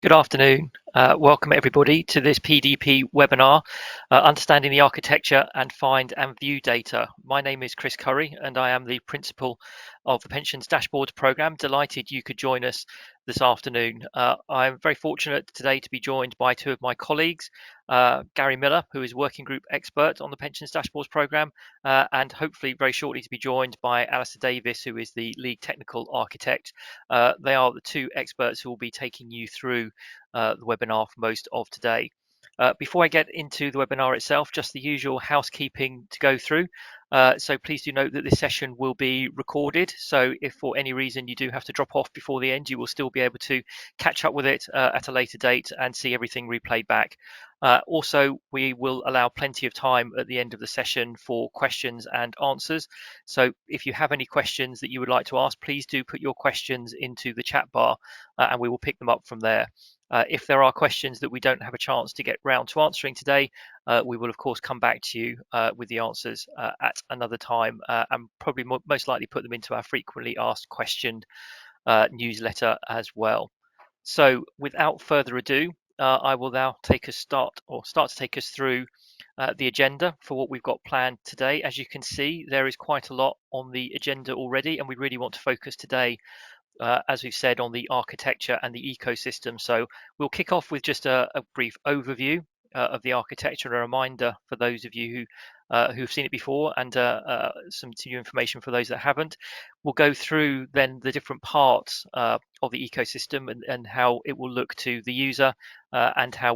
Good afternoon. Welcome everybody to this PDP webinar, Understanding the Architecture and Find and View Data. My name is Chris Curry and I am the Principal of the Pensions Dashboards Programme. Delighted you could join us this afternoon. I'm very fortunate today to be joined by two of my colleagues, Gary Millar, who is Working Group Expert on the Pensions Dashboards Programme, and hopefully very shortly to be joined by Alistair Davies, who is the Lead Technical Architect. They are the two experts who will be taking you through the webinar for most of today. Before I get into the webinar itself, just the usual housekeeping to go through. So please do note that this session will be recorded. So if for any reason you do have to drop off before the end, you will still be able to catch up with it at a later date and see everything replayed back. Also, we will allow plenty of time at the end of the session for questions and answers. So if you have any questions that you would like to ask, please do put your questions into the chat bar and we will pick them up from there. If there are questions that we don't have a chance to get round to answering today, we will of course come back to you with the answers at another time and probably most likely put them into our frequently asked question newsletter as well. So without further ado, I will now start to take us through the agenda for what we've got planned today. As you can see, there is quite a lot on the agenda already, and we really want to focus today as we've said, on the architecture and the ecosystem. So we'll kick off with just a brief overview of the architecture and a reminder for those of you who've seen it before and some new information for those that haven't. We'll go through then the different parts of the ecosystem and how it will look to the user and how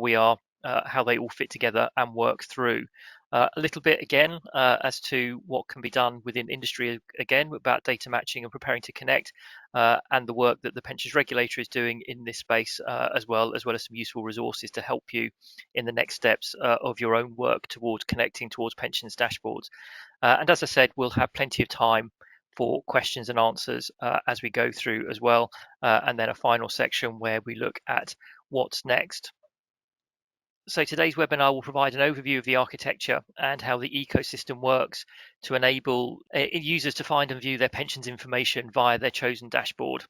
they all fit together and work through. A little bit again as to what can be done within industry again about data matching and preparing to connect and the work that the pensions regulator is doing in this space as well as some useful resources to help you in the next steps of your own work towards connecting towards pensions dashboards. And as I said, we'll have plenty of time for questions and answers as we go through as well, and then a final section where we look at what's next. So today's webinar will provide an overview of the architecture and how the ecosystem works to enable users to find and view their pensions information via their chosen dashboard.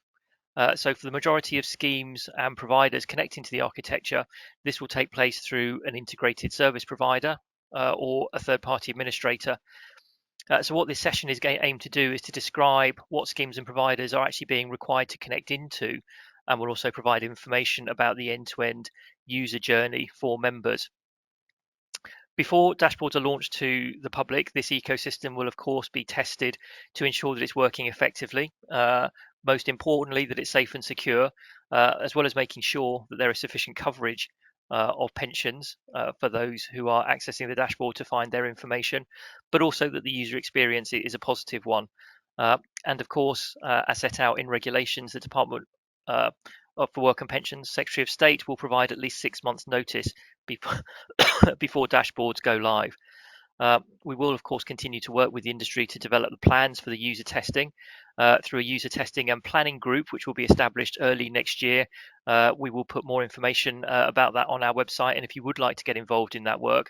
So for the majority of schemes and providers connecting to the architecture, this will take place through an integrated service provider or a third-party administrator. So what this session is aimed to do is to describe what schemes and providers are actually being required to connect into, and will also provide information about the end-to-end user journey for members. Before dashboards are launched to the public, this ecosystem will of course be tested to ensure that it's working effectively. Most importantly, that it's safe and secure, as well as making sure that there is sufficient coverage of pensions for those who are accessing the dashboard to find their information, but also that the user experience is a positive one. And of course, as set out in regulations, the Department for Work and Pensions, Secretary of State will provide at least 6 months notice before dashboards go live. We will, of course, continue to work with the industry to develop the plans for the user testing through a user testing and planning group, which will be established early next year. We will put more information about that on our website. And if you would like to get involved in that work,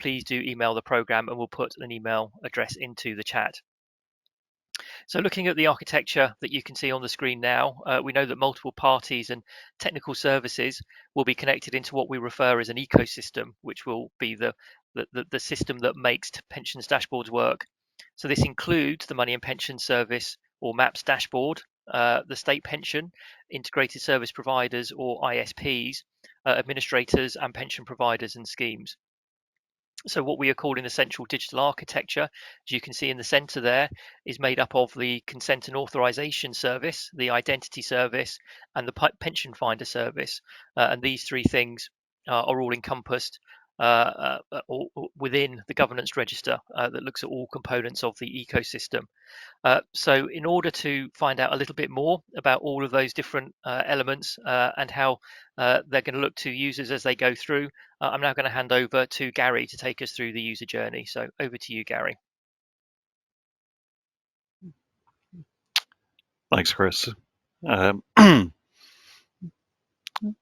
please do email the programme and we'll put an email address into the chat. So looking at the architecture that you can see on the screen now, we know that multiple parties and technical services will be connected into what we refer as an ecosystem, which will be the system that makes pensions dashboards work. So this includes the Money and Pension Service or MAPS dashboard, the state pension, integrated service providers or ISPs, administrators and pension providers and schemes. So what we are calling the central digital architecture, as you can see in the center there, is made up of the consent and authorization service, the identity service, and the pension finder service. And these three things are all encompassed within the governance register that looks at all components of the ecosystem. So in order to find out a little bit more about all of those different elements and how they're going to look to users as they go through, I'm now going to hand over to Gary to take us through the user journey. So over to you, Gary. Thanks, Chris.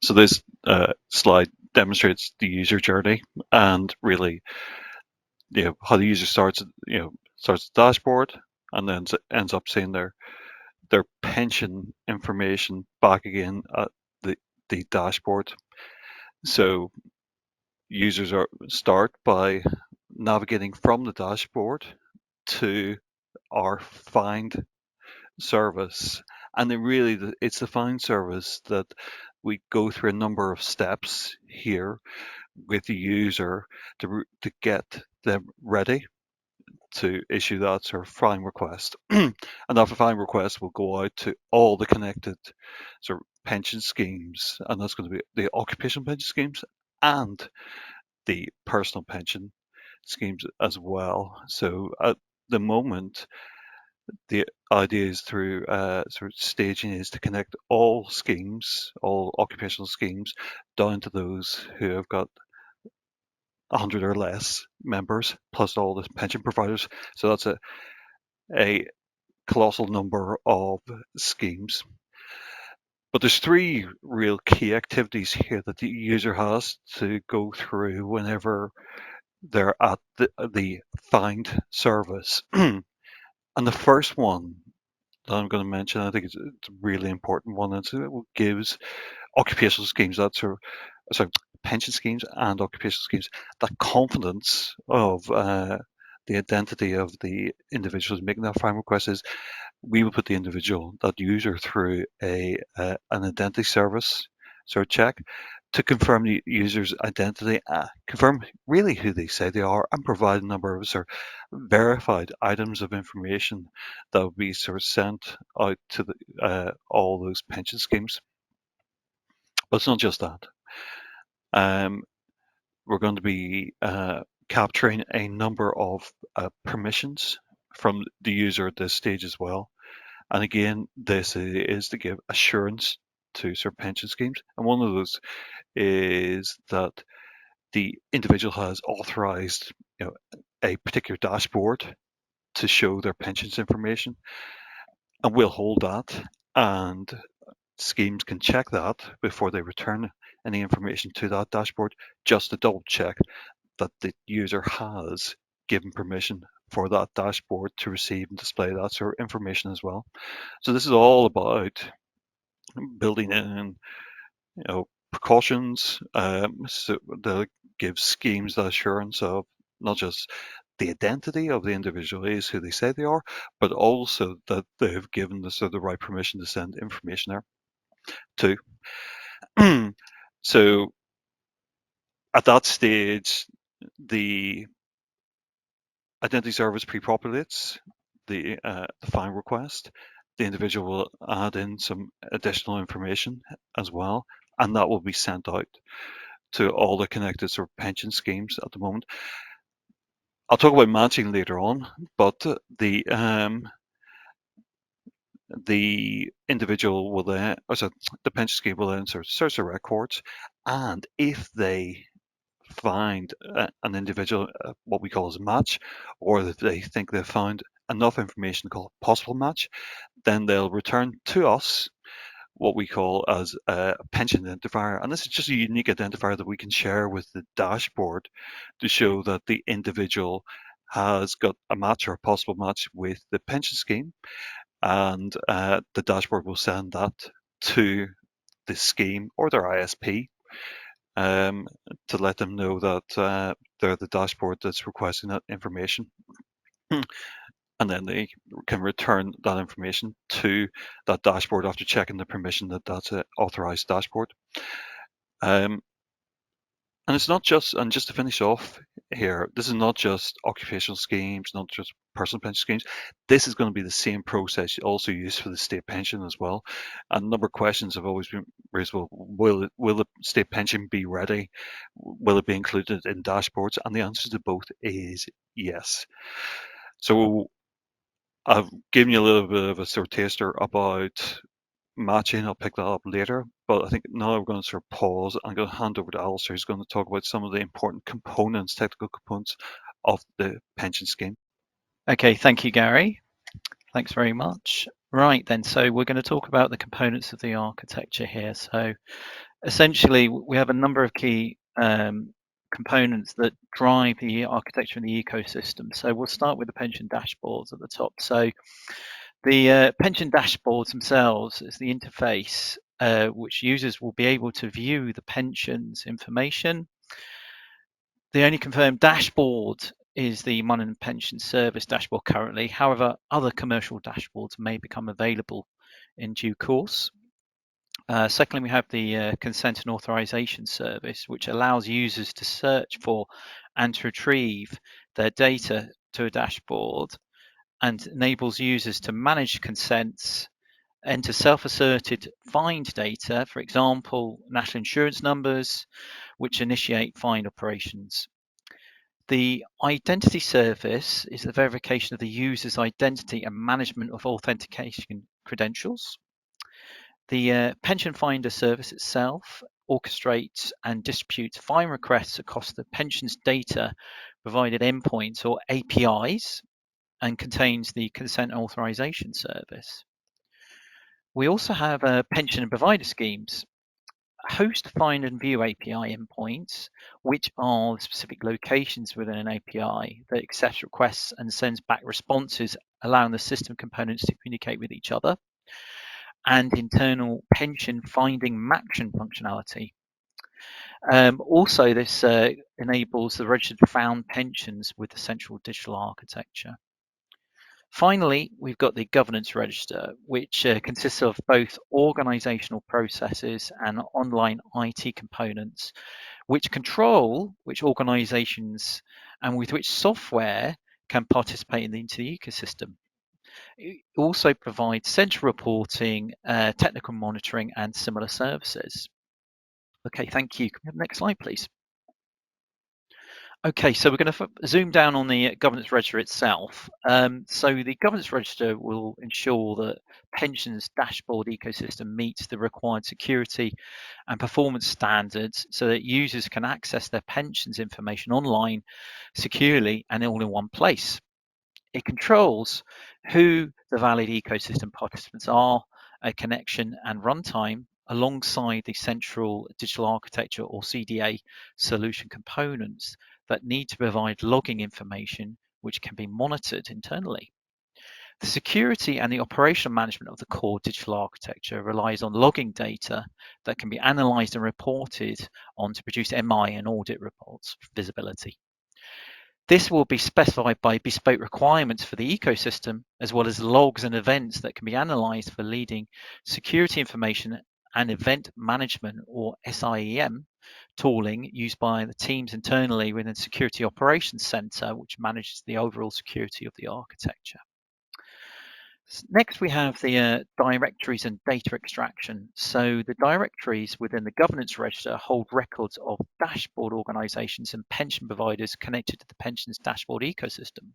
So this slide demonstrates the user journey and really, how the user starts the dashboard and then ends up seeing their pension information back again at the dashboard. So users start by navigating from the dashboard to our find service, and then really it's the find service that we go through a number of steps here with the user to get them ready to issue that sort of find request. And that find request will go out to all the connected sort of pension schemes, and that's going to be the occupational pension schemes and the personal pension schemes as well. So at the moment, the idea is through sort of staging is to connect all schemes, all occupational schemes, down to those who have got 100 or less members, plus all the pension providers. So that's a colossal number of schemes. But there's three real key activities here that the user has to go through whenever they're at the find service. And the first one that I'm going to mention, I think it's a really important one, and it gives occupational schemes, sorry, pension schemes and occupational schemes, that confidence of the identity of the individuals making that find request is we will put the individual, that user, through an identity service sort of check to confirm the user's identity, confirm really who they say they are, and provide a number of sort of verified items of information that will be sort of sent out to all those pension schemes. But it's not just that. We're going to be capturing a number of permissions from the user at this stage as well. And again, this is to give assurance to sort of pension schemes. And one of those is that the individual has authorized, a particular dashboard to show their pensions information, and we'll hold that, and schemes can check that before they return any information to that dashboard, just to double check that the user has given permission for that dashboard to receive and display that sort of information as well. So this is all about building in, precautions, so that gives schemes the assurance of not just the identity of the individual is who they say they are, but also that they've given the right permission to send information there too. So at that stage, the identity service pre-populates the find request. The individual will add in some additional information as well, and that will be sent out to all the connected sort of pension schemes at the moment. I'll talk about matching later on, but the individual will then, the pension scheme will then sort of search the records, and if they find an individual, what we call as a match, or if they think they've found enough information called possible match, then they'll return to us what we call as a pension identifier. And this is just a unique identifier that we can share with the dashboard to show that the individual has got a match or a possible match with the pension scheme. And the dashboard will send that to the scheme or their ISP to let them know that they're the dashboard that's requesting that information. And then they can return that information to that dashboard after checking the permission that that's an authorized dashboard. And it's not just, and just to finish off here, this is not just occupational schemes, not just personal pension schemes. This is going to be the same process also used for the state pension as well. And a number of questions have always been raised. Well, will the state pension be ready? Will it be included in dashboards? And the answer to both is yes. So I've given you a little bit of a sort of taster about matching. I'll pick that up later, but I think now we're going to sort of pause. I'm going to hand over to Alistair, who's going to talk about some of the important components, technical components of the pension scheme. Okay, thank you, Gary. Thanks very much. Right then, so we're going to talk about the components of the architecture here. So essentially, we have a number of key components that drive the architecture and the ecosystem. So we'll start with the pension dashboards at the top. So the pension dashboards themselves is the interface which users will be able to view the pensions information. The only confirmed dashboard is the Money and Pension Service dashboard currently. However, other commercial dashboards may become available in due course. Secondly, we have the Consent and Authorization Service, which allows users to search for and to retrieve their data to a dashboard and enables users to manage consents, enter self-asserted find data, for example, national insurance numbers, which initiate find operations. The Identity Service is the verification of the user's identity and management of authentication credentials. The Pension Finder service itself orchestrates and distributes find requests across the pensions data provided endpoints or APIs and contains the Consent Authorization Service. We also have pension and provider schemes. Host find and view API endpoints, which are specific locations within an API that accepts requests and sends back responses, allowing the system components to communicate with each other, and internal pension finding matching functionality. Also, this enables the registered found pensions with the central digital architecture. Finally, we've got the governance register, which consists of both organizational processes and online IT components, which control which organizations and with which software can participate into the ecosystem. It also provides central reporting, technical monitoring, and similar services. Okay, thank you. Can we have the next slide, please? Okay, so we're going to zoom down on the governance register itself. So the governance register will ensure that pensions dashboard ecosystem meets the required security and performance standards so that users can access their pensions information online securely and all in one place. It controls who the valid ecosystem participants are, a connection and runtime, alongside the central digital architecture or CDA solution components that need to provide logging information which can be monitored internally. The security and the operational management of the core digital architecture relies on logging data that can be analyzed and reported on to produce MI and audit reports for visibility. This will be specified by bespoke requirements for the ecosystem, as well as logs and events that can be analyzed for leading security information and event management, or SIEM, tooling used by the teams internally within Security Operations Center, which manages the overall security of the architecture. Next, we have the directories and data extraction. So the directories within the governance register hold records of dashboard organizations and pension providers connected to the pensions dashboard ecosystem.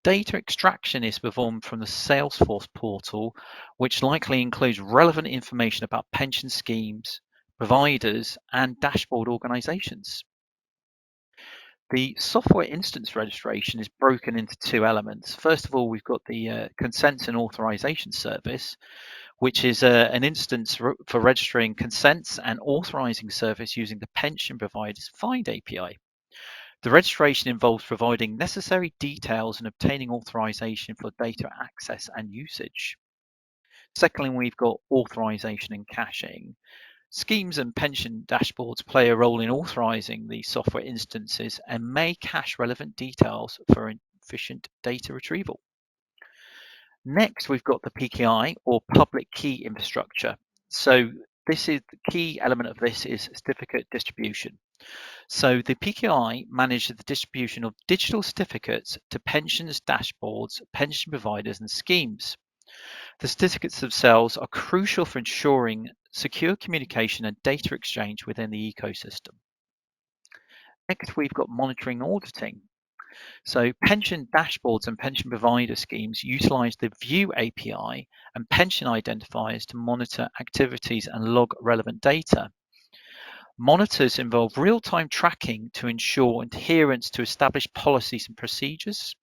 Data extraction is performed from the Salesforce portal, which likely includes relevant information about pension schemes, providers, and dashboard organizations. The software instance registration is broken into two elements. First of all, we've got the consent and authorization service, which is an instance for registering consents and authorizing service using the pension provider's Find API. The registration involves providing necessary details and obtaining authorization for data access and usage. Secondly, we've got authorization and caching. Schemes and pension dashboards play a role in authorizing the software instances and may cache relevant details for efficient data retrieval. Next, we've got the PKI, or public key infrastructure. So this is the key element of this is certificate distribution. So the PKI manages the distribution of digital certificates to pensions dashboards, pension providers, and schemes. The certificates themselves are crucial for ensuring secure communication and data exchange within the ecosystem. Next, we've got monitoring and auditing. So pension dashboards and pension provider schemes utilize the View API and pension identifiers to monitor activities and log relevant data. Monitors involve real-time tracking to ensure adherence to established policies and procedures.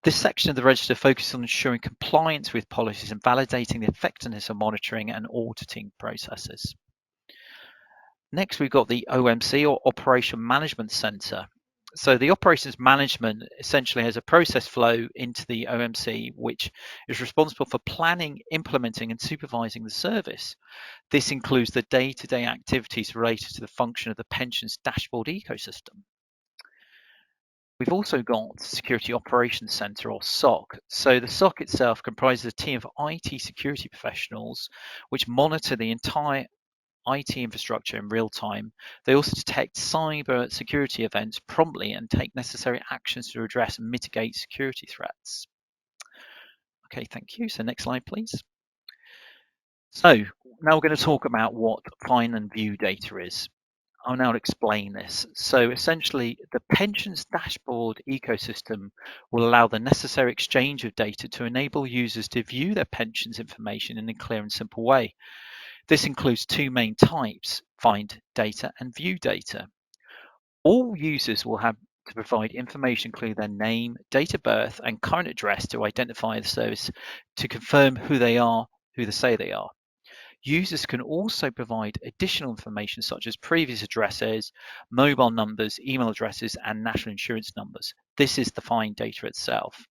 This section of the register focuses on ensuring compliance with policies and validating the effectiveness of monitoring and auditing processes. Next, we've got the OMC, or Operation Management Center. So the operations management essentially has a process flow into the OMC, which is responsible for planning, implementing, and supervising the service. This includes the day-to-day activities related to the function of the pensions dashboard ecosystem. We've also got Security Operations Center, or SOC. So the SOC itself comprises a team of IT security professionals which monitor the entire IT infrastructure in real time. They also detect cyber security events promptly and take necessary actions to address and mitigate security threats. Okay, thank you. So next slide, please. So now we're going to talk about what find and view data is. I'll now explain this. So essentially, the pensions dashboard ecosystem will allow the necessary exchange of data to enable users to view their pensions information in a clear and simple way. This includes two main types: find data and view data. All users will have to provide information including their name, date of birth, and current address to identify the service to confirm who they are, who they say they are. Users can also provide additional information such as previous addresses, mobile numbers, email addresses, and national insurance numbers. This is the find data itself.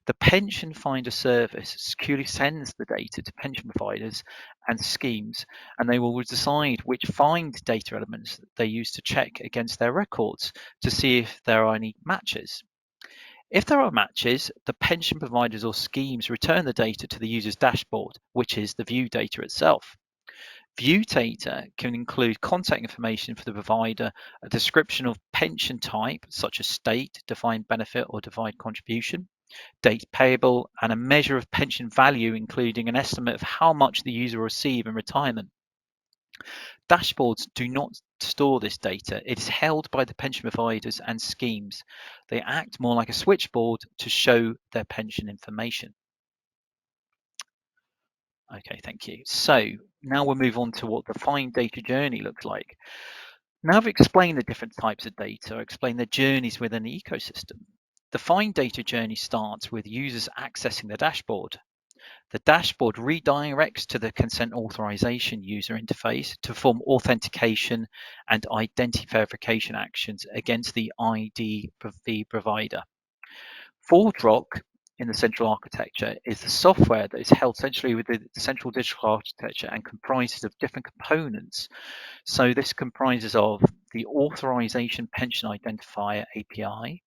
The Pension Finder service securely sends the data to pension providers and schemes, and they will decide which find data elements they use to check against their records to see if there are any matches. If there are matches, the pension providers or schemes return the data to the user's dashboard, which is the view data itself. View data can include contact information for the provider, a description of pension type, such as state, defined benefit, or defined contribution, date payable, and a measure of pension value, including an estimate of how much the user will receive in retirement. Dashboards do not store this data. It is held by the pension providers and schemes. They act more like a switchboard to show their pension information. Okay, thank you. So now we'll move on to what the find data journey looks like. Now I've explained the different types of data, I've explained the journeys within the ecosystem. The find data journey starts with users accessing the dashboard. The dashboard redirects to the consent authorization user interface to perform authentication and identity verification actions against the ID provider. ForgeRock in the central architecture is the software that is held centrally within the central digital architecture and comprises of different components. So this comprises of the authorization pension identifier API.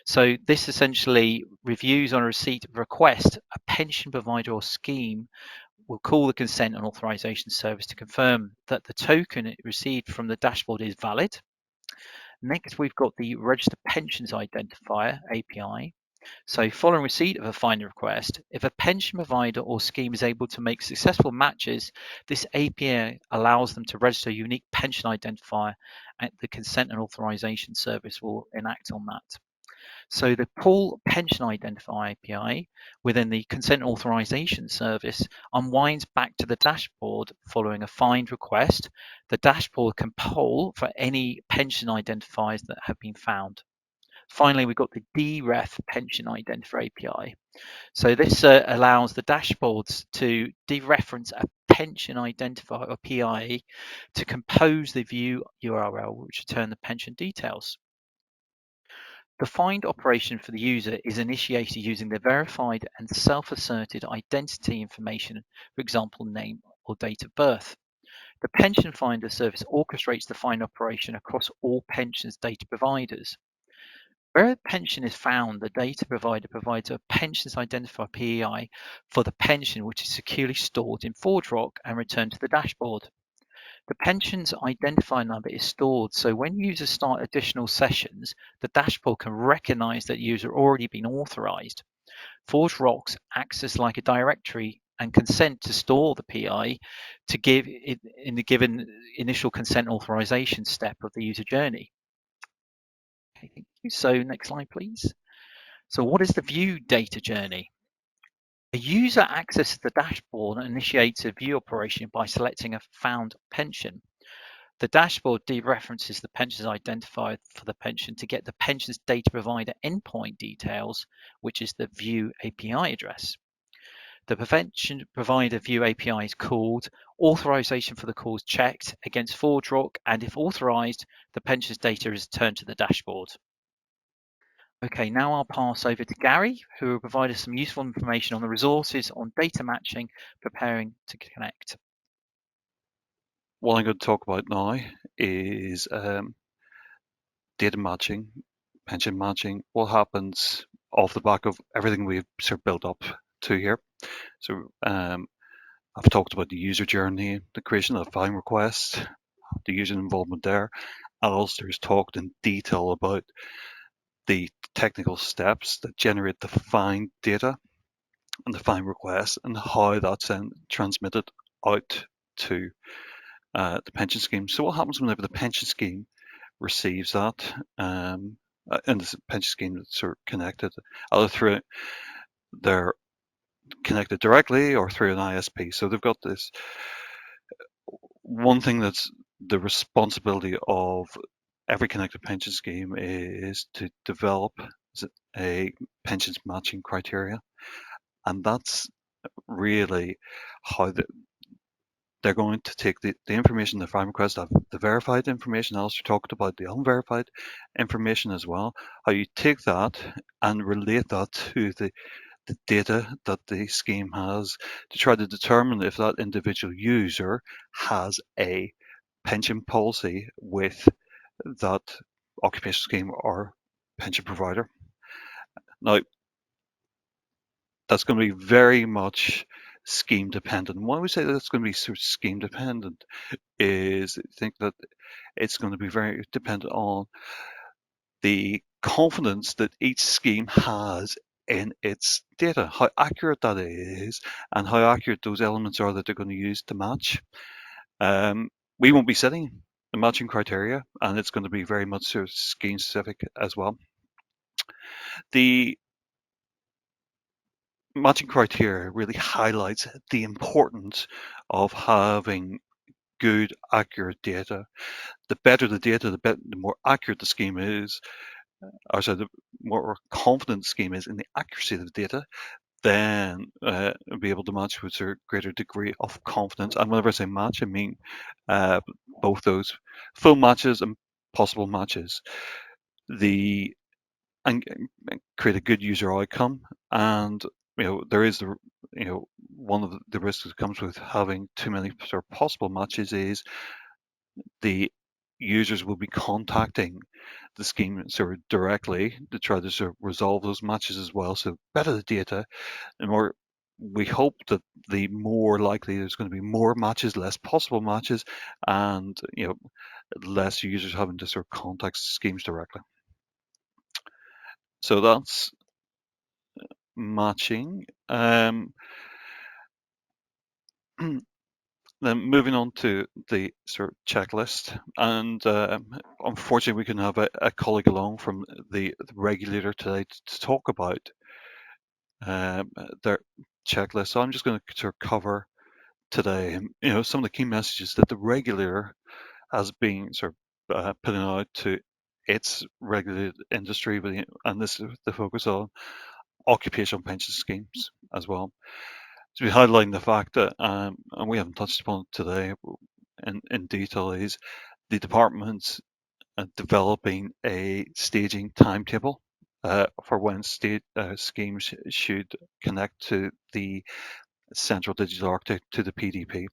So this essentially reviews on a receipt of request, a pension provider or scheme will call the consent and authorization service to confirm that the token it received from the dashboard is valid. Next, we've got the register pensions identifier API. So following receipt of a find request, if a pension provider or scheme is able to make successful matches, this API allows them to register a unique pension identifier and the consent and authorization service will enact on that. So the pull pension identifier API within the consent authorization service unwinds back to the dashboard following a find request. The dashboard can poll for any pension identifiers that have been found. Finally, we've got the deref pension identifier API. So this allows the dashboards to dereference a pension identifier or PIE to compose the view URL, which return the pension details. The find operation for the user is initiated using the verified and self-asserted identity information, for example, name or date of birth. The pension finder service orchestrates the find operation across all pensions data providers. Where a pension is found, the data provider provides a pensions identifier PEI for the pension, which is securely stored in ForgeRock and returned to the dashboard. The pensions identifier number is stored, so when users start additional sessions, the dashboard can recognize that user already been authorized. ForgeRock acts as like a directory and consent to store the PI to give it in the given initial consent authorization step of the user journey. Okay, thank you. So next slide, please. So what is the view data journey? A user accesses the dashboard and initiates a view operation by selecting a found pension. The dashboard dereferences the pensions identifier for the pension to get the pensions data provider endpoint details, which is the view API address. The pension provider view API is called, authorization for the call is checked against ForgeRock, and if authorized, the pensions data is returned to the dashboard. Okay, now I'll pass over to Gary, who will provide us some useful information on the resources on data matching, preparing to connect. What I'm going to talk about now is data matching, pension matching, what happens off the back of everything we've sort of built up to here. So I've talked about the user journey, the creation of find requests, the user involvement there. Alistair's talked in detail about the technical steps that generate the find data and the find request and how that's then transmitted out to the pension scheme. So what happens whenever the pension scheme receives that, and the pension scheme that's sort of connected, either through they're connected directly or through an ISP. So they've got this one thing that's the responsibility of every connected pension scheme is to develop a pensions matching criteria, and that's really how they're going to take the information, the find request, the verified information. Alistair talked about the unverified information as well, how you take that and relate that to the data that the scheme has to try to determine if that individual user has a pension policy with that occupational scheme or pension provider. Now, that's going to be very much scheme dependent. And why we say that's going to be sort of scheme dependent is I think that it's going to be very dependent on the confidence that each scheme has in its data, how accurate that is, and how accurate those elements are that they're going to use to match. We won't be setting the matching criteria, and it's going to be very much sort of scheme specific as well. The matching criteria really highlights the importance of having good, accurate data. The better the data, the more accurate the scheme is, or so the more confident the scheme is in the accuracy of the data, then be able to match with a greater degree of confidence. And whenever I say match, I mean both those full matches and possible matches. And create a good user outcome. And there is one of the risks that comes with having too many sort of possible matches is the users will be contacting the scheme sort of directly to try to sort of resolve those matches as well. So better the data, the more we hope that the more likely there's going to be more matches, less possible matches, and less users having to sort of contact schemes directly. So that's matching. Then moving on to the sort of checklist, and unfortunately we can have a colleague along from the regulator today to talk about their checklist. So I'm just going to sort of cover today, some of the key messages that the regulator has been sort of putting out to its regulated industry, and this is the focus on occupational pension schemes as well. So we highlighting the fact that, and we haven't touched upon it today in detail, is the department's developing a staging timetable for when schemes should connect to the Central Digital Architect, to the PDP.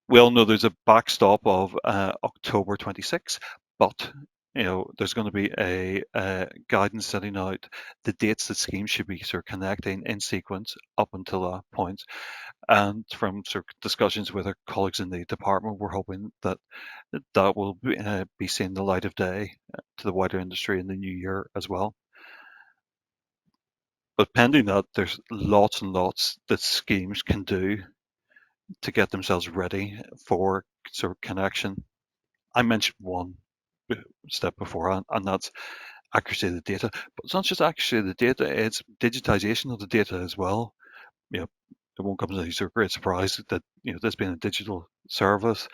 We all know there's a backstop of October 26, but there's going to be a guidance setting out the dates that schemes should be sort of connecting in sequence up until that point. And from sort of discussions with our colleagues in the department, we're hoping that that will be seeing the light of day to the wider industry in the new year as well. But pending that, there's lots and lots that schemes can do to get themselves ready for sort of connection. I mentioned one step before, and that's accuracy of the data. But it's not just accuracy of the data, it's digitization of the data as well. It won't come as a great surprise that this being a digital service,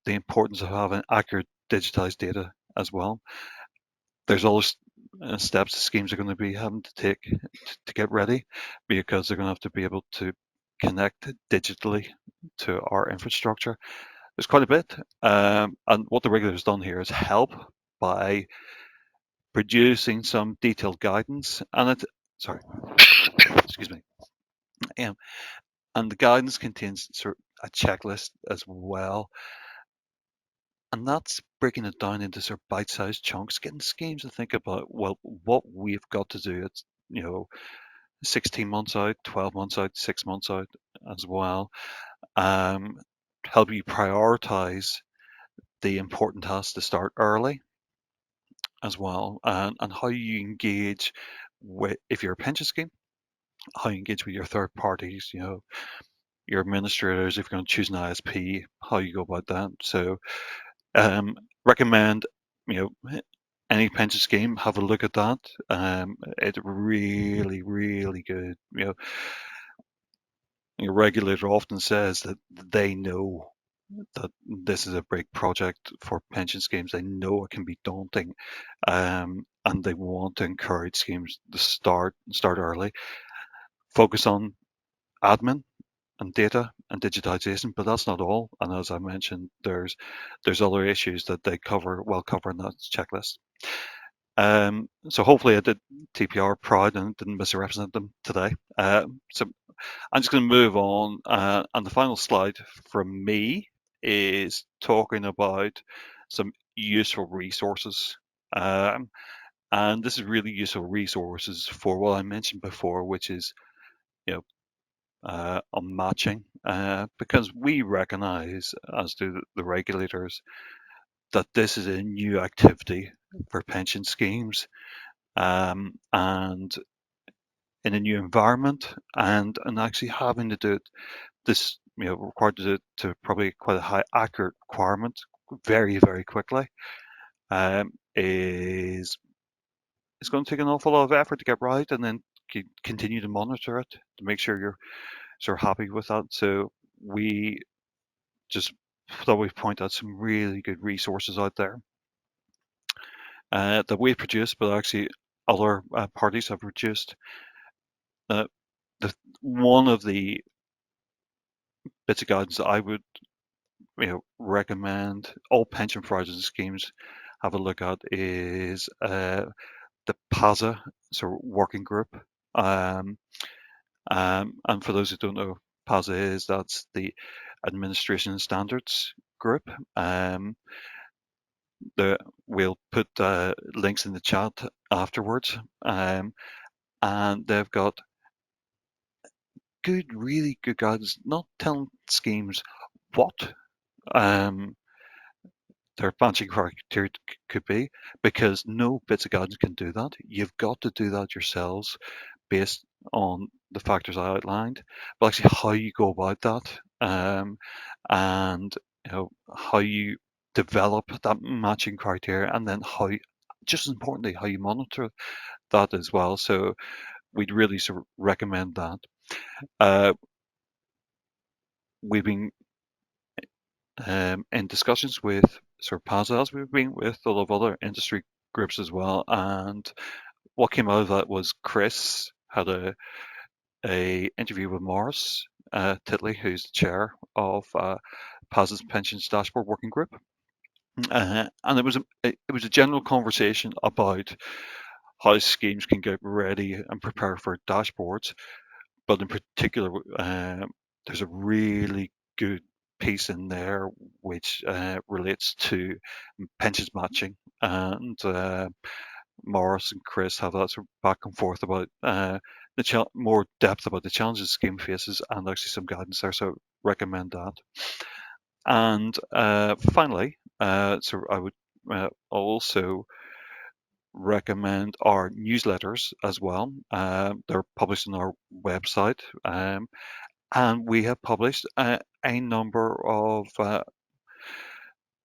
the importance of having accurate digitized data as well. There's always steps the schemes are going to be having to take to get ready, because they're going to have to be able to connect digitally to our infrastructure. There's quite a bit, and what the regulator's done here is help by producing some detailed guidance, and excuse me, and the guidance contains sort of a checklist as well, and that's breaking it down into sort of bite-sized chunks, getting schemes to think about, well, what we've got to do. It's 16 months out, 12 months out, 6 months out as well. Help you prioritize the important tasks to start early as well, and how you engage with, if you're a pension scheme, how you engage with your third parties, your administrators, if you're going to choose an ISP, how you go about that. So recommend, any pension scheme, have a look at that. It's really, really good. Your regulator often says that they know that this is a big project for pension schemes. They know it can be daunting, and they want to encourage schemes to start early, focus on admin and data and digitization, but that's not all. And as I mentioned, there's other issues that they cover in that checklist. So hopefully I did TPR proud and didn't misrepresent them today. So I'm just going to move on, and the final slide from me is talking about some useful resources. And this is really useful resources for what I mentioned before, which is, on matching, because we recognize, as do the regulators, that this is a new activity for pension schemes, and in a new environment, and actually having to do it, this, required to do it to probably quite a high accurate requirement very, very quickly, is it's going to take an awful lot of effort to get right, and then continue to monitor it to make sure you're sort of happy with that. So we just thought we'd point out some really good resources out there that we've produced, but actually other parties have produced. One of the bits of guidance that I would recommend all pension providers and schemes have a look at is the PASA sort of working group. And for those who don't know, PASA that's the Administration Standards Group. We'll put links in the chat afterwards, and they've got really good guidance, not telling schemes what their matching criteria could be, because no bits of guidance can do that. You've got to do that yourselves based on the factors I outlined, but actually how you go about that, and how you develop that matching criteria, and then how, just as importantly, how you monitor that as well. So we'd really sort of recommend that. We've been in discussions with sort of PASA, as we've been with a lot of other industry groups as well, and what came out of that was Chris had a interview with Morris Titley, who's the chair of PASA's Pensions Dashboard Working Group, and it was a general conversation about how schemes can get ready and prepare for dashboards, but in particular, there's a really good piece in there which relates to pensions matching, and Morris and Chris have that sort of back and forth about more depth about the challenges the scheme faces, and actually some guidance there, so recommend that. And finally, so I would also recommend our newsletters as well. They're published on our website, and we have published a number of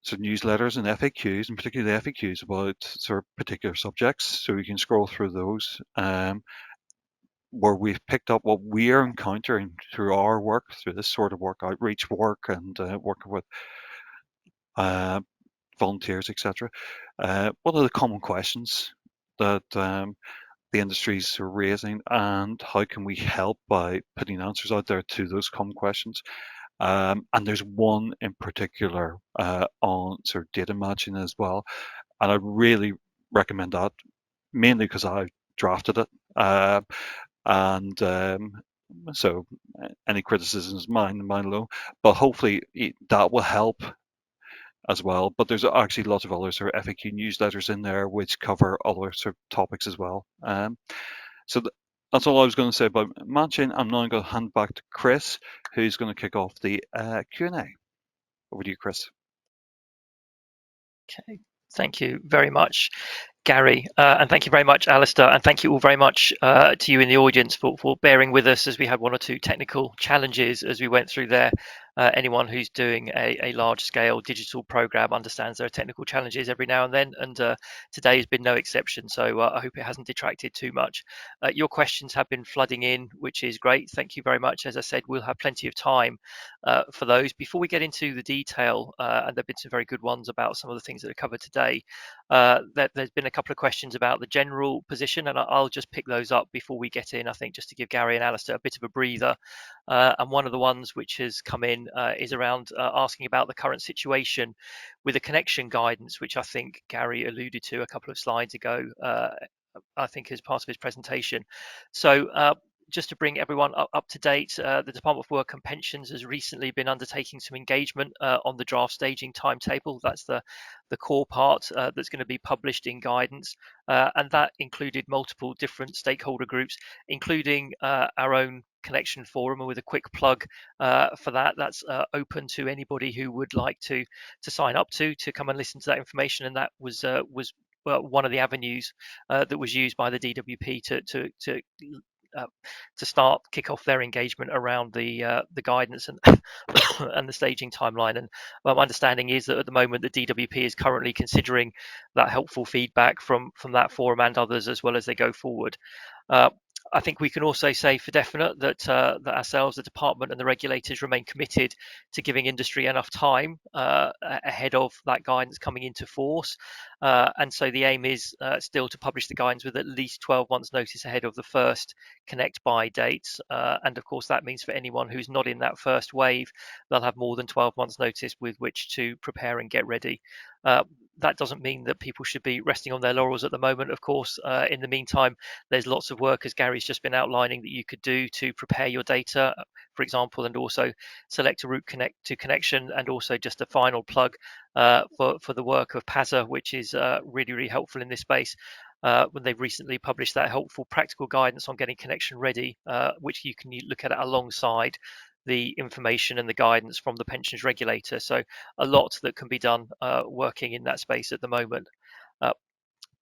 newsletters and FAQs, and particularly the FAQs about sort of particular subjects. So you can scroll through those, where we've picked up what we are encountering through our work, through this sort of work, outreach work, and working with volunteers, etc. What are the common questions that the industries are raising, and how can we help by putting answers out there to those common questions? And there's one in particular on sort of data matching as well, and I really recommend that mainly because I drafted it. So any criticisms, mine alone. But hopefully that will help as well. But there's actually lots of other sort of FAQ newsletters in there which cover other sort of topics as well. So that's all I was going to say about matching. I'm now going to hand back to Chris, who's going to kick off the Q&A. Over to you, Chris. Okay, thank you very much, Gary, and thank you very much, Alistair, and thank you all very much to you in the audience for bearing with us as we had one or two technical challenges as we went through there. Anyone who's doing a large-scale digital program understands there are technical challenges every now and then, and today has been no exception, so I hope it hasn't detracted too much. Your questions have been flooding in, which is great. Thank you very much. As I said, we'll have plenty of time for those. Before we get into the detail, and there have been some very good ones about some of the things that are covered today, there's been a couple of questions about the general position, and I'll just pick those up before we get in, I think, just to give Gary and Alistair a bit of a breather. And one of the ones which has come in is around asking about the current situation with the connection guidance, which I think Gary alluded to a couple of slides ago, I think as part of his presentation. So just to bring everyone up to date, the Department of Work and Pensions has recently been undertaking some engagement on the draft staging timetable. That's the core part that's going to be published in guidance, and that included multiple different stakeholder groups, including our own connection forum. And with a quick plug for that, that's open to anybody who would like to sign up to come and listen to that information. And that was one of the avenues that was used by the DWP to start kick off their engagement around the guidance and and the staging timeline. And my understanding is that at the moment the DWP is currently considering that helpful feedback from that forum and others as well as they go forward. I think we can also say for definite that ourselves, the department and the regulators remain committed to giving industry enough time ahead of that guidance coming into force. And so the aim is still to publish the guidance with at least 12 months notice ahead of the first connect buy dates. And of course, that means for anyone who's not in that first wave, they'll have more than 12 months notice with which to prepare and get ready. That doesn't mean that people should be resting on their laurels at the moment. Of course, in the meantime, there's lots of work, as Gary's just been outlining, that you could do to prepare your data, for example, and also select a route to connection, and also just a final plug for the work of PASA, which is really, really helpful in this space. When they've recently published that helpful practical guidance on getting connection ready, which you can look at it alongside the information and the guidance from the pensions regulator. So a lot that can be done working in that space at the moment.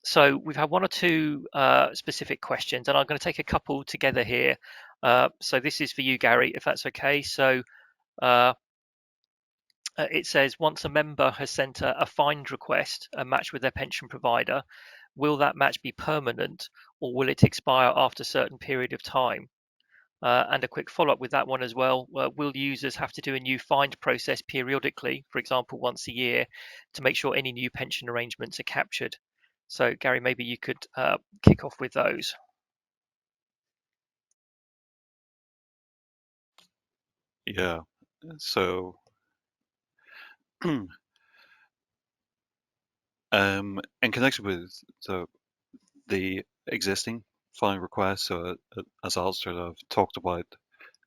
So we've had one or two specific questions, and I'm going to take a couple together here. So this is for you, Gary, if that's okay. So it says, once a member has sent a find request, a match with their pension provider, will that match be permanent, or will it expire after a certain period of time? And a quick follow-up with that one as well, will users have to do a new find process periodically, for example, once a year, to make sure any new pension arrangements are captured? So Gary, maybe you could kick off with those. Yeah, so in connection with the existing find request, so as Alistair have talked about,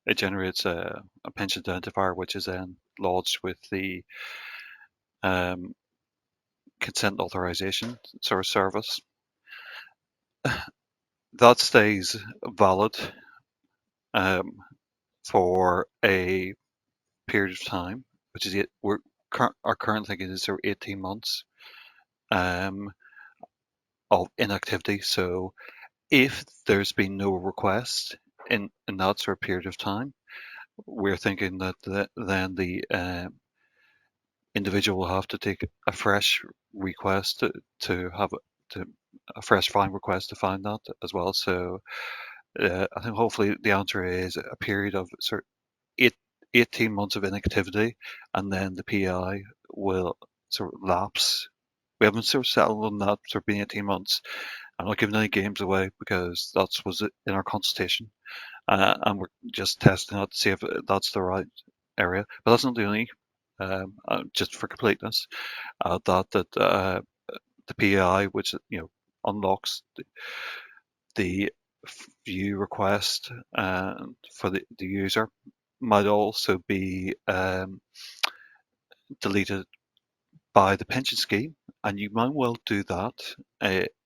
it generates a pension identifier, which is then lodged with the consent authorization sort of service. That stays valid for a period of time, which is our current thinking is sort of 18 months of inactivity. So if there's been no request in that sort of period of time, we're thinking that then the individual will have to take a fresh request to have a fresh find request to find that as well. So I think hopefully the answer is a period of sort of 18 months of inactivity, and then the PI will sort of lapse. We haven't sort of settled on that sort of being 18 months. I'm not giving any games away because that's was in our consultation, and we're just testing out to see if that's the right area. But that's not the only. Just for completeness, that the PI, which unlocks the view request for the user might also be deleted by the pension scheme, and you might well do that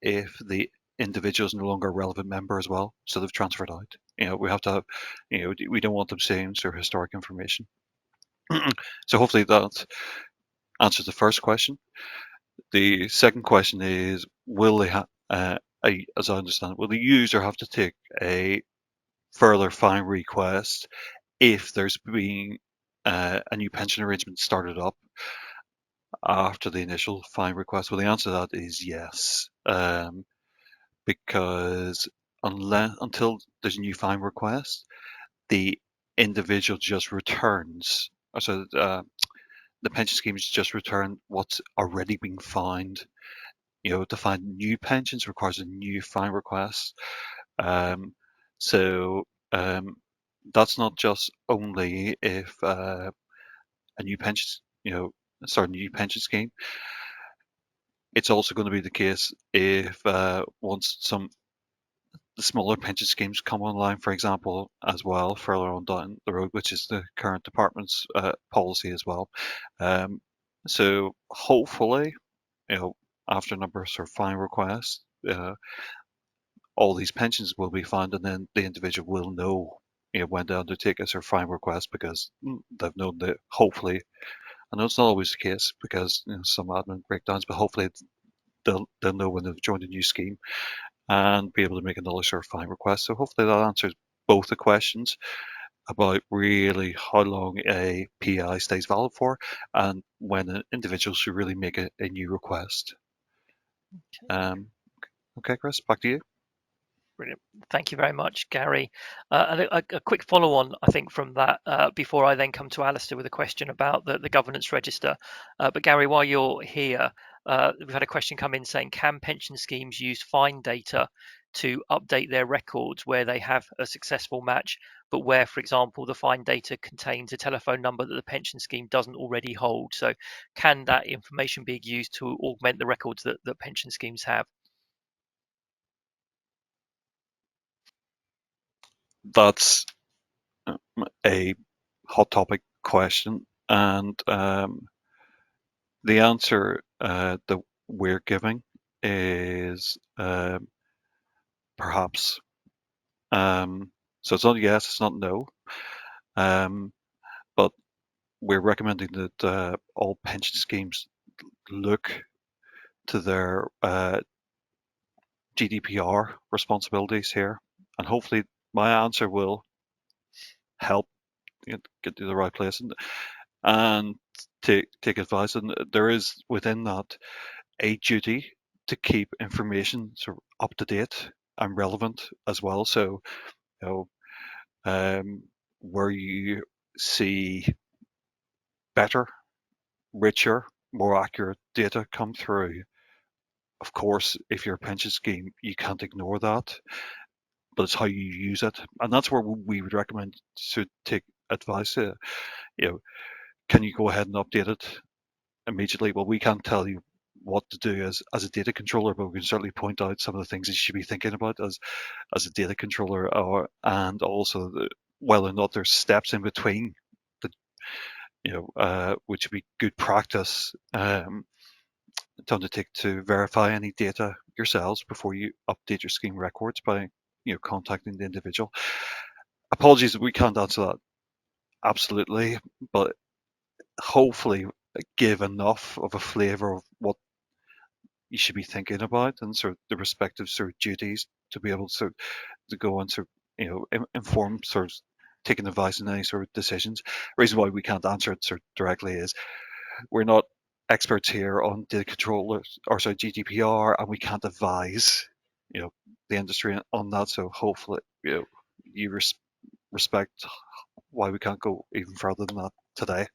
if the individual is no longer a relevant member as well, so they've transferred out. We have to have, we don't want them seeing sort of historic information. So hopefully that answers the first question. The second question is, will they have, as I understand it, will the user have to take a further fine request if there's been a new pension arrangement started up after the initial fine request? Well, the answer to that is yes, because until there's a new fine request, the individual just returns. So the pension schemes just return what's already been fined. To find new pensions requires a new fine request. So that's not just only if a new pension, start a new pension scheme. It's also going to be the case if once the smaller pension schemes come online, for example, as well, further on down the road, which is the current department's policy as well. So hopefully, after a number of sort of fine requests, all these pensions will be found, and then the individual will know when to undertake a sort of fine request, because they've known that hopefully, I know it's not always the case because some admin breakdowns, but hopefully they'll know when they've joined a new scheme and be able to make another sort of fine request. So hopefully that answers both the questions about really how long a PI stays valid for and when an individual should really make a new request. Okay, Chris, back to you. Brilliant. Thank you very much, Gary. And a quick follow-on, I think, from that before I then come to Alistair with a question about the governance register. But Gary, while you're here, we've had a question come in saying, can pension schemes use fine data to update their records where they have a successful match, but where, for example, the fine data contains a telephone number that the pension scheme doesn't already hold? So can that information be used to augment the records that pension schemes have? That's a hot topic question, and the answer that we're giving is perhaps. So it's not yes, it's not no, but we're recommending that all pension schemes look to their GDPR responsibilities here, and hopefully my answer will help get to the right place and take advice. And there is within that a duty to keep information sort of up to date and relevant as well. So, where you see better, richer, more accurate data come through, of course, if you're a pension scheme, you can't ignore that, but it's how you use it. And that's where we would recommend to take advice. Can you go ahead and update it immediately? Well, we can't tell you what to do as a data controller, but we can certainly point out some of the things you should be thinking about as a data controller, and also whether or not there's steps in between, which would be good practice to undertake to verify any data yourselves before you update your scheme records by contacting the individual. Apologies that we can't answer that absolutely, but hopefully give enough of a flavour of what you should be thinking about and sort of the respective sort of duties to be able to go and sort of inform sort of taking advice in any sort of decisions. The reason why we can't answer it sort of directly is we're not experts here on data control or sorry GDPR, and we can't advise the industry on that. So hopefully you respect why we can't go even further than that today.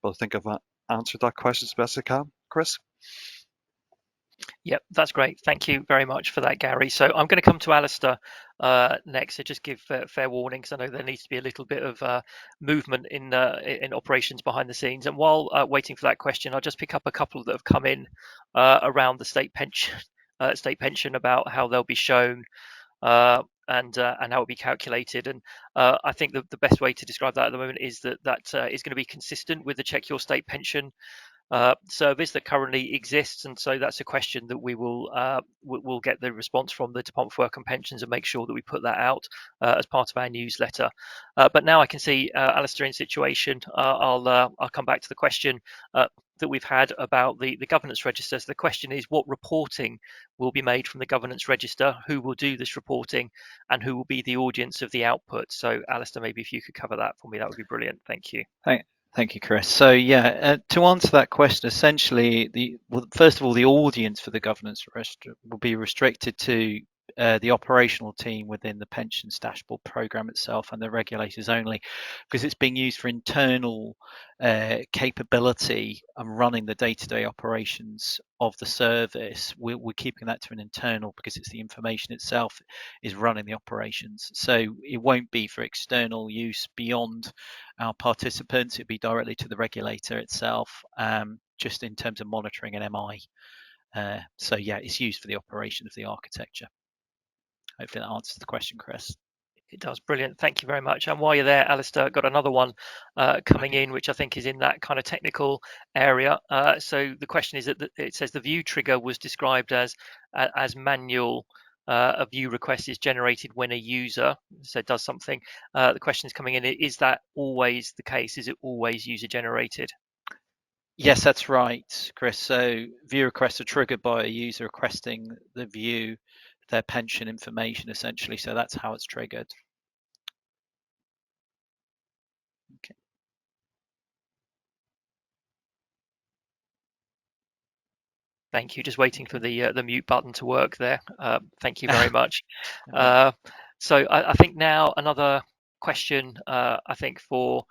But I think I've answered that question as best I can, Chris. Yep, that's great. Thank you very much for that, Gary. So I'm going to come to Alistair next. So just give fair warning, because I know there needs to be a little bit of movement in operations behind the scenes. And while waiting for that question, I'll just pick up a couple that have come in around the state pension state pension about how they'll be shown and how it'll be calculated. And I think the best way to describe that at the moment is that is going to be consistent with the Check Your State Pension service that currently exists, and so that's a question that we'll get the response from the Department for Work and Pensions and make sure that we put that out as part of our newsletter. But now I can see Alistair in situation. I'll come back to the question that we've had about the governance register. So the question is, what reporting will be made from the governance register? Who will do this reporting, and who will be the audience of the output? So Alistair, maybe if you could cover that for me, that would be brilliant. Thank you. Thank you, Chris. So yeah, to answer that question, essentially, first of all, the audience for the governance register will be restricted to the operational team within the pensions dashboard program itself and the regulators only, because it's being used for internal capability and running the day-to-day operations of the service. We're keeping that to an internal, because it's the information itself is running the operations. So it won't be for external use beyond our participants. It'll be directly to the regulator itself, just in terms of monitoring an MI. So yeah, it's used for the operation of the architecture. Hopefully that answers the question, Chris. It does. Brilliant. Thank you very much. And while you're there, Alistair, got another one coming in, which I think is in that kind of technical area. So the question is that it says the view trigger was described as manual. A view request is generated when a user does something. The question is coming in: is that always the case? Is it always user generated? Yes, that's right, Chris. So view requests are triggered by a user requesting the view their pension information, essentially. So that's how it's triggered. Okay. Thank you. Just waiting for the mute button to work there. Thank you very much. So I think now another question, I think for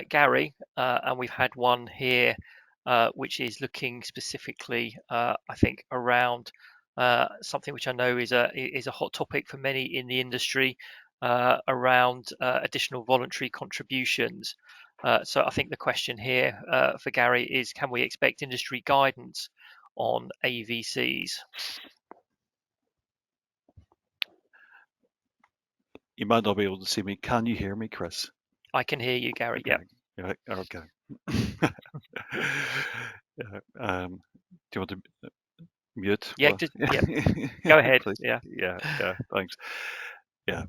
Gary, and we've had one here, which is looking specifically, I think, around something which I know is a hot topic for many in the industry, around additional voluntary contributions. So I think the question here for Gary is, can we expect industry guidance on AVCs? You might not be able to see me. Can you hear me, Chris? I can hear you, Gary. Okay. Yeah. Okay. Do you want to mute? Yeah. Go ahead. Please. Yeah. Yeah. Thanks. Yeah.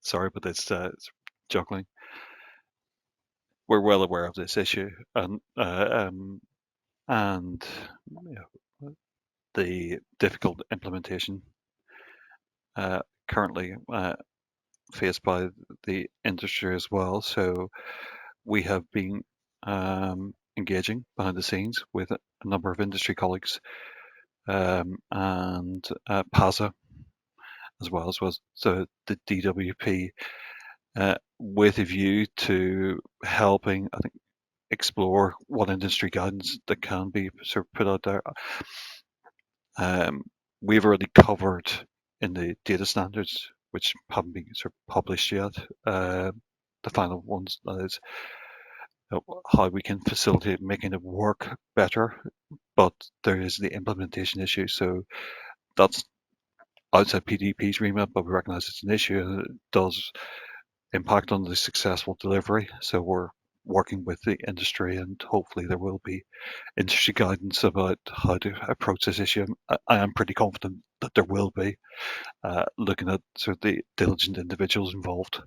Sorry, but it's juggling. We're well aware of this issue, and the difficult implementation currently faced by the industry as well. So we have been engaging behind the scenes with a number of industry colleagues and PASA as well as so the DWP with a view to helping, I think, explore what industry guidance that can be sort of put out there. We've already covered in the data standards, which haven't been sort of published yet, the final ones, that is, how we can facilitate making it work better, but there is the implementation issue. So that's outside PDP's remit, but we recognise it's an issue and it does impact on the successful delivery. So we're working with the industry, and hopefully there will be industry guidance about how to approach this issue. I am pretty confident that there will be, looking at sort of the diligent individuals involved.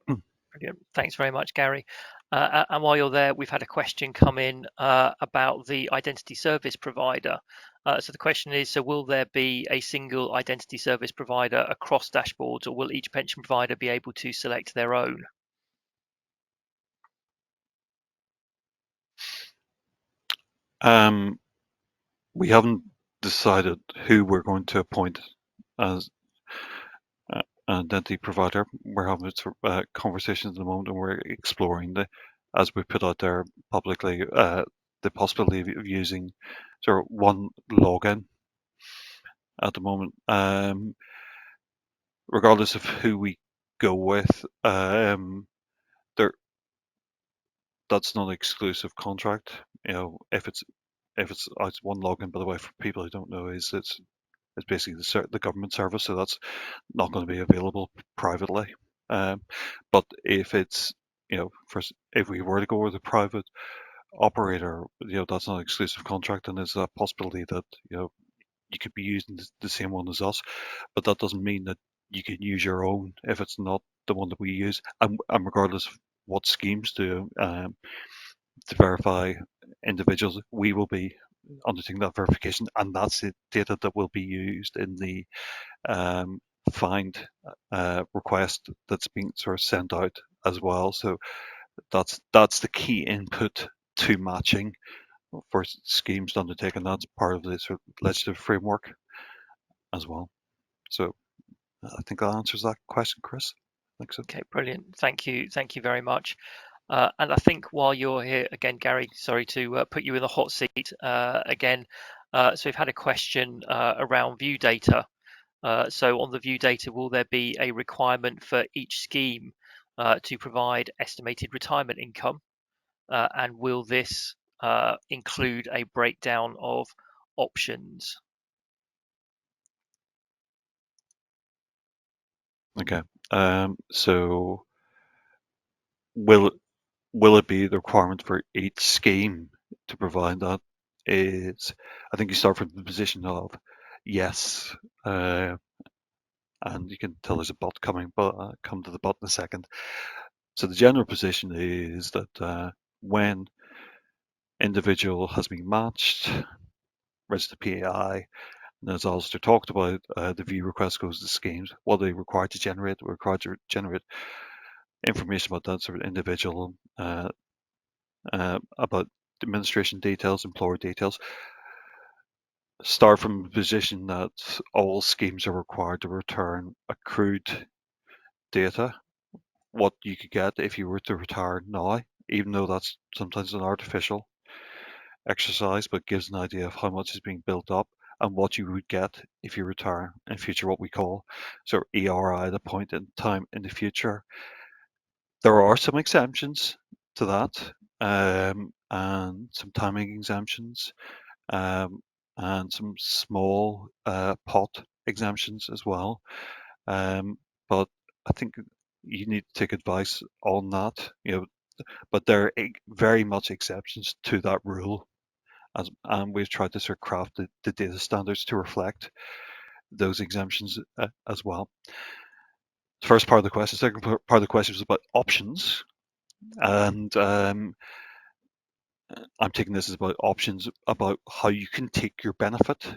Brilliant. Thanks very much, Gary. And while you're there, we've had a question come in about the identity service provider. So the question is, so will there be a single identity service provider across dashboards, or will each pension provider be able to select their own? We haven't decided who we're going to appoint as an identity provider. We're having conversations at the moment, and we're exploring as we put out there publicly, the possibility of using sort of one login at the moment. Regardless of who we go with, that's not an exclusive contract. You know, if it's if it's one login, by the way, for people who don't know, is it's basically the government service, so that's not going to be available privately. But if it's, if we were to go with a private operator, that's not an exclusive contract, and there's a possibility that you could be using the same one as us, but that doesn't mean that you can use your own if it's not the one that we use. And regardless of what schemes do to verify individuals, we will be undertaking that verification, and that's the data that will be used in the find request that's being sort of sent out as well. So that's the key input to matching for schemes to undertake, and that's part of the sort of legislative framework as well. So I think that answers that question, Chris. I think so. Okay, brilliant. Thank you very much. And I think while you're here again, Gary, sorry to put you in the hot seat again. So we've had a question around view data. So on the view data, will there be a requirement for each scheme to provide estimated retirement income? And will this include a breakdown of options? Okay. So will it be the requirement for each scheme to provide that? Is, I think you start from the position of yes, and you can tell there's a but coming, but I'll come to the but in a second. So the general position is that when individual has been matched, registered PAI, and as Alistair talked about, the view request goes to schemes. What are they required to generate? We're required to generate information about that sort of individual, about administration details, employer details. Start from the position that all schemes are required to return accrued data, what you could get if you were to retire now, even though that's sometimes an artificial exercise, but gives an idea of how much is being built up and what you would get if you retire in future, what we call sort of ERI at a point in time in the future. There are some exemptions to that, and some timing exemptions, and some small pot exemptions as well. But I think you need to take advice on that, but there are very much exceptions to that rule, and we've tried to sort of craft the data standards to reflect those exemptions as well. The first part of the question, second part of the question was about options, and I'm taking this as about options about how you can take your benefit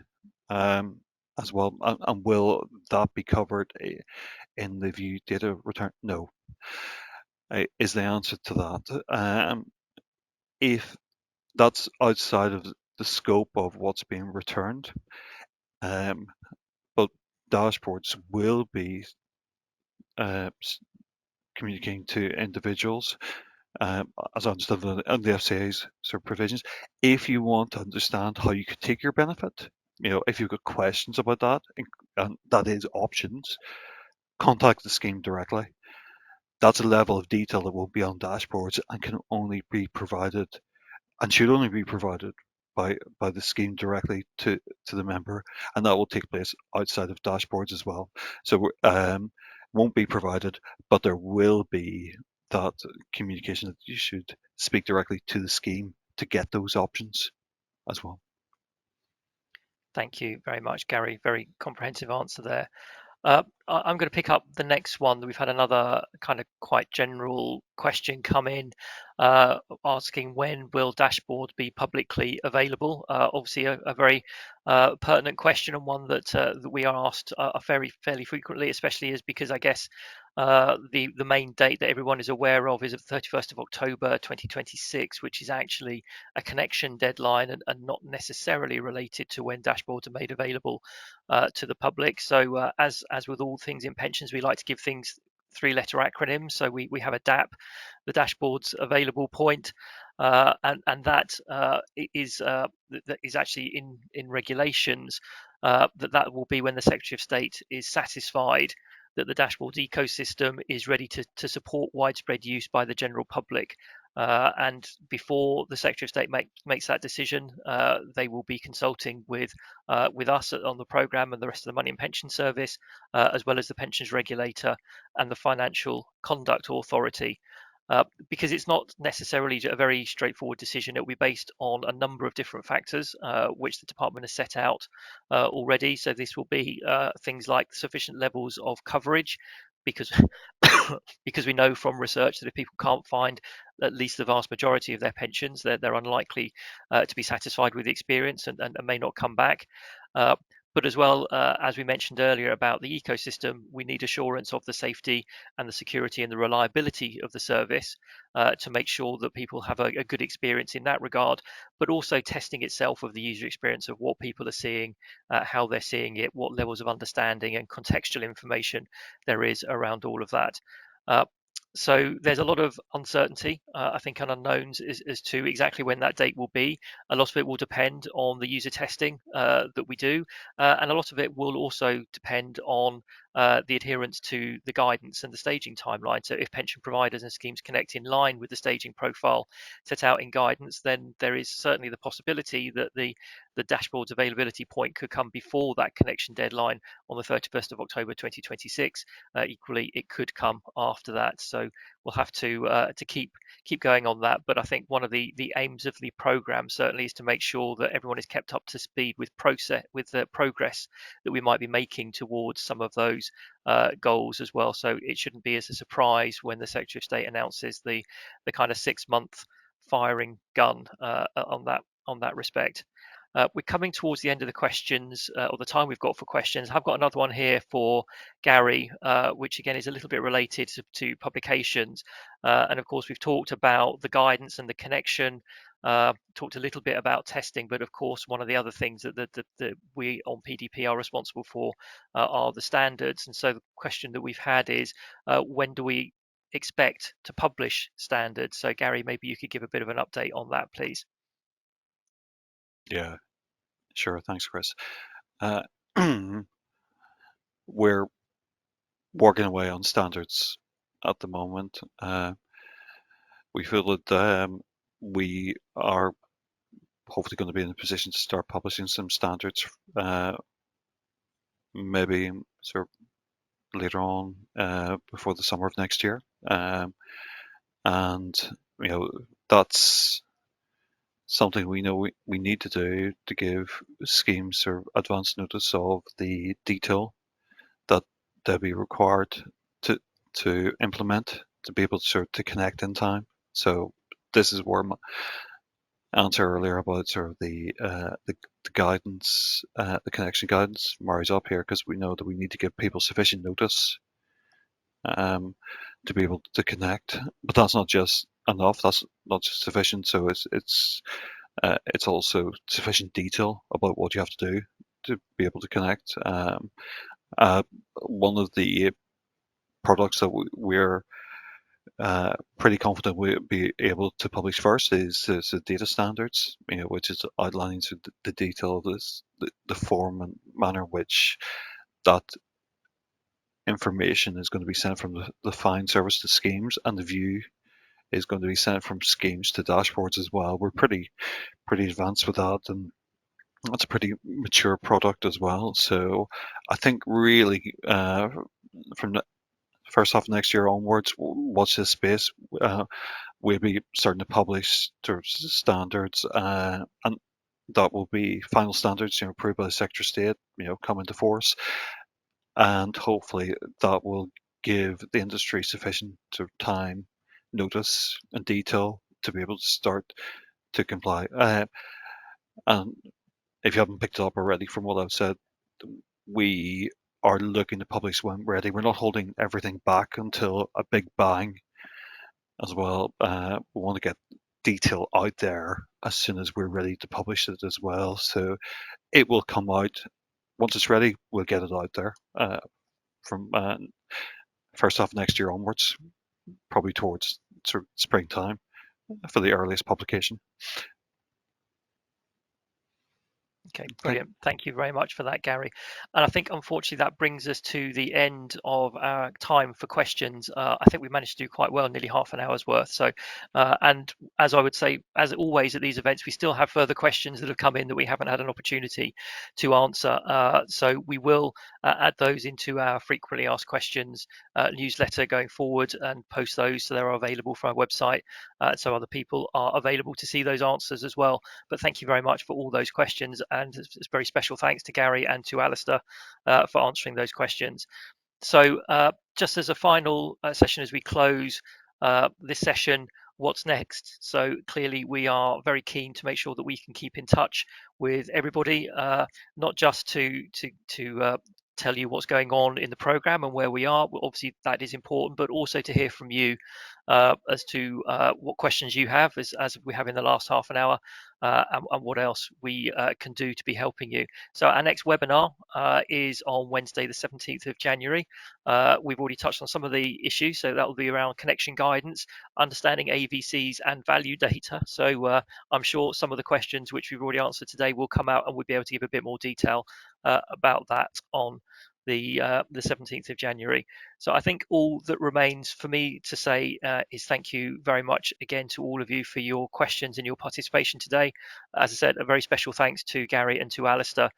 as well, and will that be covered in the view data return? No, is the answer to that. If that's outside of the scope of what's being returned, but dashboards will be communicating to individuals, as I understand the FCA's sort of provisions. If you want to understand how you could take your benefit, if you've got questions about that, and that is options, contact the scheme directly. That's a level of detail that won't be on dashboards and can only be provided, and should only be provided by the scheme directly to the member, and that will take place outside of dashboards as well. So won't be provided, but there will be that communication that you should speak directly to the scheme to get those options as well. Thank you very much, Gary. Very comprehensive answer there. I'm going to pick up the next one. We've had another kind of quite general question come in asking when will dashboard be publicly available. Obviously a very pertinent question, and one that we are asked fairly frequently, especially is because I guess the main date that everyone is aware of is the 31st of October 2026, which is actually a connection deadline and not necessarily related to when dashboards are made available to the public. So as with all things in pensions, we like to give things three-letter acronyms. So we have a DAP, the dashboard's available point, and that is actually in regulations, that will be when the Secretary of State is satisfied that the dashboard ecosystem is ready to support widespread use by the general public. and before the Secretary of State makes that decision, they will be consulting with us on the programme and the rest of the Money and Pension Service, as well as the Pensions Regulator and the Financial Conduct Authority. Because it's not necessarily a very straightforward decision. It will be based on a number of different factors, which the department has set out already. So this will be things like sufficient levels of coverage, because because we know from research that if people can't find at least the vast majority of their pensions, they're unlikely to be satisfied with the experience and may not come back. But as well, as we mentioned earlier about the ecosystem, we need assurance of the safety and the security and the reliability of the service to make sure that people have a good experience in that regard, but also testing itself of the user experience of what people are seeing, how they're seeing it, what levels of understanding and contextual information there is around all of that. So there's a lot of uncertainty, I think, and unknowns as to exactly when that date will be. A lot of it will depend on the user testing that we do, and a lot of it will also depend on the adherence to the guidance and the staging timeline. So if pension providers and schemes connect in line with the staging profile set out in guidance, then there is certainly the possibility that the dashboard's availability point could come before that connection deadline on the 31st of October 2026. Equally, it could come after that. So we'll have to keep going on that. But I think one of the aims of the program certainly is to make sure that everyone is kept up to speed with the progress that we might be making towards some of those goals as well. So it shouldn't be as a surprise when the Secretary of State announces the kind of 6-month firing gun on that respect. We're coming towards the end of the questions, or the time we've got for questions. I've got another one here for Gary, which again is a little bit related to publications. And of course, we've talked about the guidance and the connection, talked a little bit about testing, but of course, one of the other things that we on PDP are responsible for are the standards. And so the question that we've had is, when do we expect to publish standards? So Gary, maybe you could give a bit of an update on that, please. Yeah, sure. Thanks, Chris. We're working away on standards at the moment. We feel that we are hopefully going to be in a position to start publishing some standards, maybe sort of later on before the summer of next year. And that's something we know we need to do to give schemes or advance notice of the detail that they'll be required to implement to be able to connect in time. So this is where my answer earlier about sort of the guidance, the connection guidance marries up here, because we know that we need to give people sufficient notice to be able to connect. But that's not just enough. That's not just sufficient. So it's also sufficient detail about what you have to do to be able to connect. One of the products that we're pretty confident we'll be able to publish first is the data standards, which is outlining the detail of this, the form and manner in which that information is going to be sent from the find service to schemes, and the view is going to be sent from schemes to dashboards as well. We're pretty advanced with that, and that's a pretty mature product as well. So I think really from the first half of next year onwards, watch this space. We'll be starting to publish standards, and that will be final standards, approved by the Secretary of State, come into force, and hopefully that will give the industry sufficient time, notice, and detail to be able to start to comply. And if you haven't picked it up already from what I've said, we are looking to publish when ready. We're not holding everything back until a big bang as well. We want to get detail out there as soon as we're ready to publish it as well. So it will come out once it's ready. We'll get it out there from first half of next year onwards, probably towards springtime for the earliest publication. Okay, brilliant. Thank you very much for that, Gary. And I think, unfortunately, that brings us to the end of our time for questions. I think we managed to do quite well, nearly half an hour's worth. So, and as I would say, as always at these events, we still have further questions that have come in that we haven't had an opportunity to answer. So we will add those into our frequently asked questions newsletter going forward and post those so they're available from our website, so other people are available to see those answers as well. But thank you very much for all those questions, and it's very special thanks to Gary and to Alistair for answering those questions. So just as a final session as we close this session, what's next? So clearly we are very keen to make sure that we can keep in touch with everybody, not just to tell you what's going on in the program and where we are. Well, obviously that is important, but also to hear from you as to what questions you have, as we have in the last half an hour, and what else we can do to be helping you. So our next webinar is on Wednesday, the 17th of January. We've already touched on some of the issues, so that will be around connection guidance, understanding AVCs and value data. So I'm sure some of the questions which we've already answered today will come out, and we'll be able to give a bit more detail about that on the 17th of January. So I think all that remains for me to say is thank you very much again to all of you for your questions and your participation today. As I said, a very special thanks to Gary and to Alistair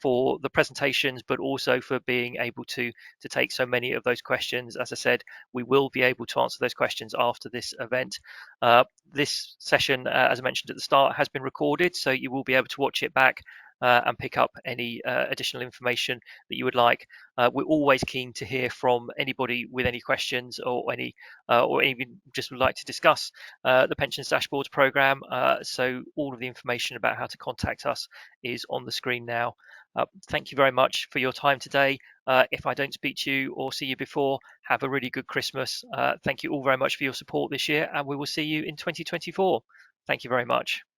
for the presentations, but also for being able to take so many of those questions. As I said, we will be able to answer those questions after this event. This session, as I mentioned at the start, has been recorded, so you will be able to watch it back and pick up any additional information that you would like. We're always keen to hear from anybody with any questions or any or even just would like to discuss the Pensions Dashboards program. So all of the information about how to contact us is on the screen now. Thank you very much for your time today. If I don't speak to you or see you before, have a really good Christmas. Thank you all very much for your support this year, and we will see you in 2024. Thank you very much.